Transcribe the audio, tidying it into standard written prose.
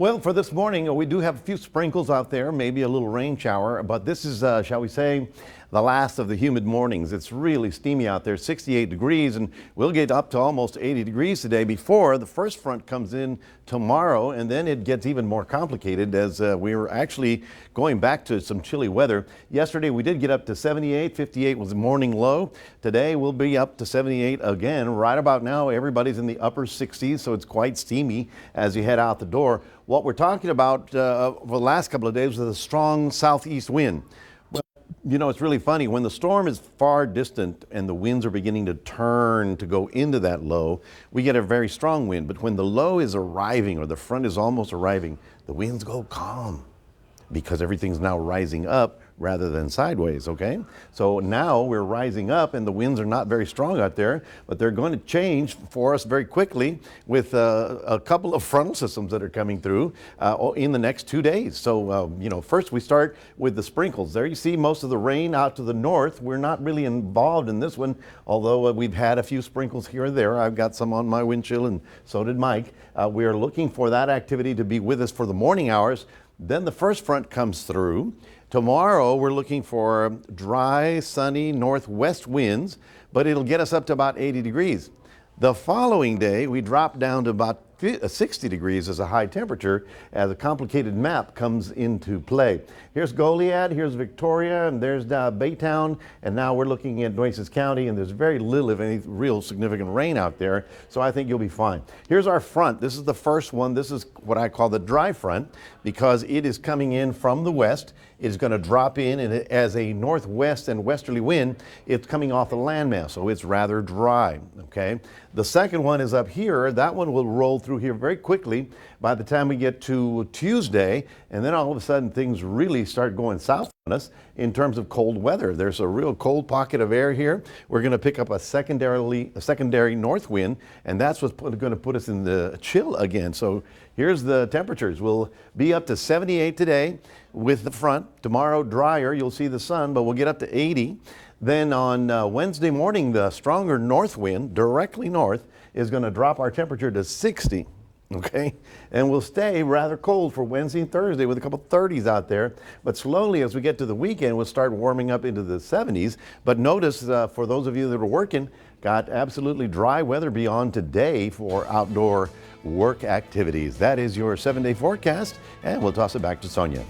Well, for this morning, we do have a few sprinkles out there, maybe a little rain shower, but this is, shall we say, the last of the humid mornings. It's really steamy out there, 68 degrees, and we'll get up to almost 80 degrees today before the first front comes in tomorrow, and then it gets even more complicated as we're actually going back to some chilly weather. Yesterday, we did get up to 78, 58 was the morning low. Today, we'll be up to 78 again. Right about now, everybody's in the upper 60s, so it's quite steamy as you head out the door. What we're talking about for the last couple of days was a strong southeast wind. You know, it's really funny. When the storm is far distant and the winds are beginning to turn to go into that low, we get a very strong wind. But when the low is arriving or the front is almost arriving, the winds go calm because everything's now rising up rather than sideways, okay? So now we're rising up and the winds are not very strong out there, but they're going to change for us very quickly with a couple of frontal systems that are coming through in the next 2 days. So, you know, first we start with the sprinkles. There you see most of the rain out to the north. We're not really involved in this one, although we've had a few sprinkles here and there. I've got some on my windshield and so did Mike. We are looking for that activity to be with us for the morning hours. Then the first front comes through. Tomorrow, we're looking for dry, sunny northwest winds, but it'll get us up to about 80 degrees. The following day, we drop down to about 60 degrees as a high temperature as a complicated map comes into play. Here's Goliad, here's Victoria, and there's Baytown, and now we're looking at Nueces County, and there's very little, if any, real significant rain out there, so I think you'll be fine. Here's our front. This is the first one. This is what I call the dry front because it is coming in from the west. It's going to drop in, and as a northwest and westerly wind, it's coming off the landmass, so it's rather dry, okay? The second one is up here. That one will roll through here very quickly by the time we get to Tuesday, and then all of a sudden things really start going south on us in terms of cold weather. There's a real cold pocket of air here. We're going to pick up a secondary north wind, and that's what's going to put us in the chill again. So here's the temperatures. We'll be up to 78 today with the front. Tomorrow drier, you'll see the sun, but we'll get up to 80. Then on Wednesday morning, the stronger north wind, directly north, is going to drop our temperature to 60, okay? And we'll stay rather cold for Wednesday and Thursday with a couple 30s out there. But slowly, as we get to the weekend, we'll start warming up into the 70s. But notice, for those of you that are working, got absolutely dry weather beyond today for outdoor work activities. That is your 7-day forecast, and we'll toss it back to Sonia.